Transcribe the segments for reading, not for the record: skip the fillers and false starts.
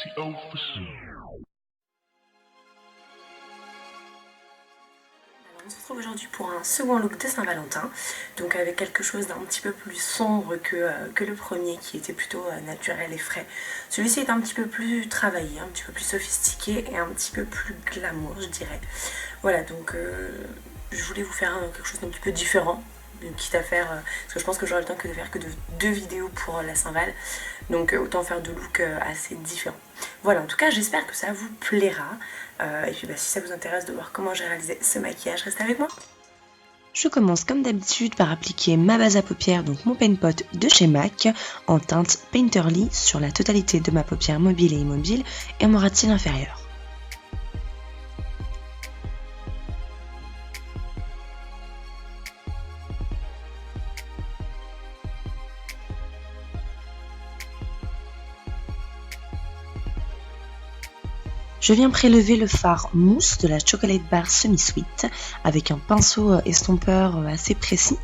TO for sure. On se retrouve aujourd'hui pour un second look de Saint-Valentin, donc avec quelque chose d'un petit peu plus sombre que le premier qui était plutôt naturel et frais. Celui-ci est un petit peu plus travaillé, un petit peu plus sophistiqué et un petit peu plus glamour, je dirais. Voilà, donc je voulais vous faire quelque chose d'un petit peu différent, quitte à faire, parce que je pense que j'aurai le temps que de faire que de 2 vidéos pour la Saint-Val, donc autant faire 2 looks assez différents. Voilà, en tout cas j'espère que ça vous plaira, et puis si ça vous intéresse de voir comment j'ai réalisé ce maquillage, restez avec moi. Je commence comme d'habitude par appliquer ma base à paupières, donc mon Paint Pot de chez MAC, en teinte Painterly sur la totalité de ma paupière mobile et immobile et mon ras de cils inférieur. Je viens prélever le fard mousse de la Chocolate Bar Semi-Sweet avec un pinceau estompeur assez précis.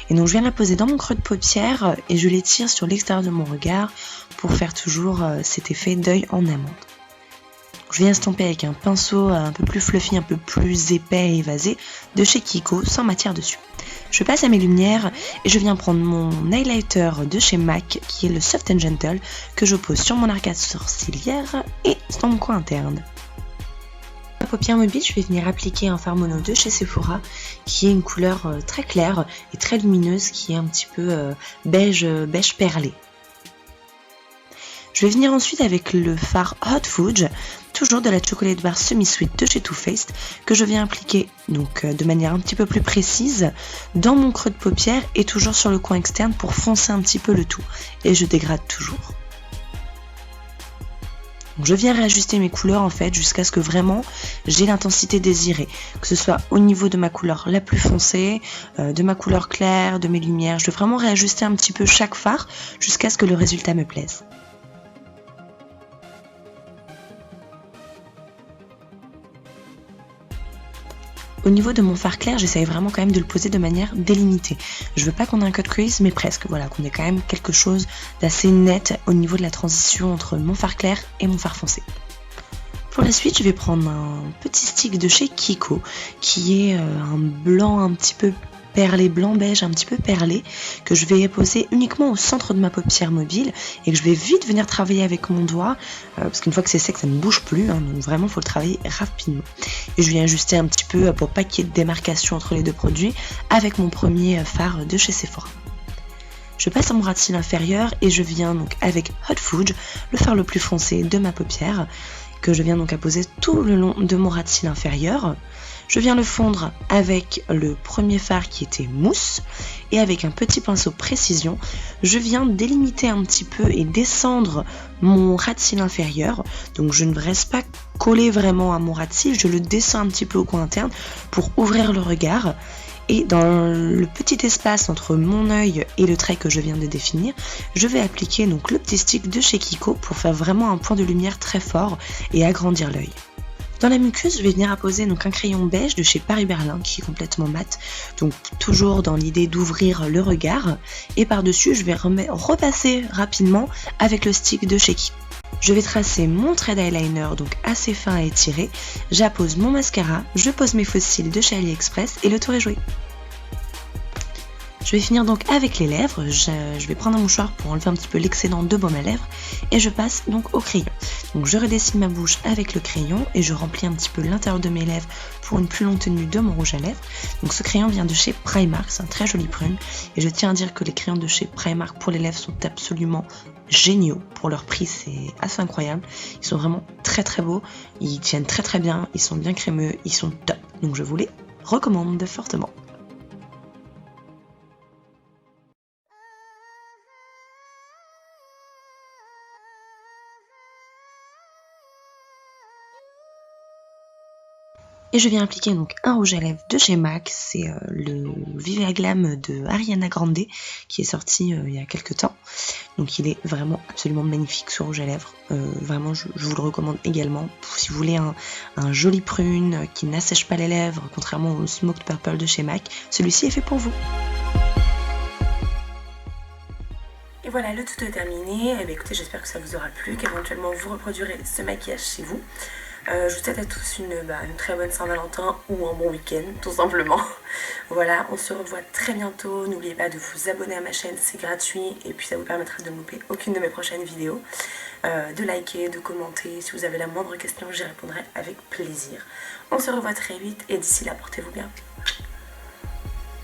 Et donc je viens la poser dans mon creux de paupière et je l'étire sur l'extérieur de mon regard pour faire toujours cet effet d'œil en amande. Je viens estomper avec un pinceau un peu plus fluffy, un peu plus épais et évasé de chez Kiko sans matière dessus. Je passe à mes lumières et je viens prendre mon highlighter de chez MAC qui est le Soft and Gentle que je pose sur mon arcade sourcilière et dans mon coin interne. Pour ma paupière mobile, je vais venir appliquer un fard mono de chez Sephora qui est une couleur très claire et très lumineuse qui est un petit peu beige perlé. Je vais venir ensuite avec le fard Hot Fudge, toujours de la Chocolate Bar Semi-Sweet de chez Too Faced, que je viens appliquer donc de manière un petit peu plus précise dans mon creux de paupière et toujours sur le coin externe pour foncer un petit peu le tout. Et je dégrade toujours. Donc je viens réajuster mes couleurs en fait jusqu'à ce que vraiment j'ai l'intensité désirée, que ce soit au niveau de ma couleur la plus foncée, de ma couleur claire, de mes lumières. Je vais vraiment réajuster un petit peu chaque fard jusqu'à ce que le résultat me plaise. Au niveau de mon fard clair, j'essaye vraiment quand même de le poser de manière délimitée. Je veux pas qu'on ait un cut crease, mais presque, voilà, qu'on ait quand même quelque chose d'assez net au niveau de la transition entre mon fard clair et mon fard foncé. Pour la suite, je vais prendre un petit stick de chez Kiko, qui est un blanc un petit peu perlé, blanc beige un petit peu perlé, que je vais poser uniquement au centre de ma paupière mobile et que je vais vite venir travailler avec mon doigt, parce qu'une fois que c'est sec, ça ne bouge plus, donc vraiment il faut le travailler rapidement. Et je viens ajuster un petit peu pour pas qu'il y ait de démarcation entre les deux produits avec mon premier fard de chez Sephora. Je passe à mon ras de cils inférieur et je viens donc avec Hot Fudge, le fard le plus foncé de ma paupière, que je viens donc apposer tout le long de mon ras de cils inférieur. Je viens le fondre avec le premier fard qui était mousse et avec un petit pinceau précision, je viens délimiter un petit peu et descendre mon ras de cils inférieur. Donc je ne reste pas collé vraiment à mon ras de cils, je le descends un petit peu au coin interne pour ouvrir le regard. Et dans le petit espace entre mon œil et le trait que je viens de définir, je vais appliquer donc le petit stick de chez Kiko pour faire vraiment un point de lumière très fort et agrandir l'œil. Dans la muqueuse, je vais venir apposer donc un crayon beige de chez Paris Berlin qui est complètement mat, donc toujours dans l'idée d'ouvrir le regard. Et par-dessus, je vais repasser rapidement avec le stick de chez Kiko. Je vais tracer mon trait d'eyeliner donc assez fin à étirer, j'appose mon mascara, je pose mes faux cils de chez AliExpress et le tour est joué. Je vais finir donc avec les lèvres, je vais prendre un mouchoir pour enlever un petit peu l'excédent de baume à lèvres et je passe donc au crayon. Donc je redessine ma bouche avec le crayon et je remplis un petit peu l'intérieur de mes lèvres pour une plus longue tenue de mon rouge à lèvres. Donc ce crayon vient de chez Primark, c'est un très joli prune et je tiens à dire que les crayons de chez Primark pour les lèvres sont absolument géniaux. Pour leur prix, c'est assez incroyable. Ils sont vraiment très très beaux, ils tiennent très très bien, ils sont bien crémeux, ils sont top. Donc je vous les recommande fortement. Et je viens appliquer donc un rouge à lèvres de chez MAC, c'est le Viva Glam de Ariana Grande qui est sorti il y a quelques temps. Donc il est vraiment absolument magnifique ce rouge à lèvres, vraiment je vous le recommande également. Si vous voulez un joli prune qui n'assèche pas les lèvres, contrairement au Smoked Purple de chez MAC, celui-ci est fait pour vous. Et voilà, le tout est terminé. Eh bien, écoutez, j'espère que ça vous aura plu, qu'éventuellement vous reproduirez ce maquillage chez vous. Je vous souhaite à tous une très bonne Saint-Valentin ou un bon week-end, tout simplement. Voilà, on se revoit très bientôt. N'oubliez pas de vous abonner à ma chaîne, c'est gratuit. Et puis ça vous permettra de ne louper aucune de mes prochaines vidéos. De liker, de commenter. Si vous avez la moindre question, j'y répondrai avec plaisir. On se revoit très vite et d'ici là, portez-vous bien.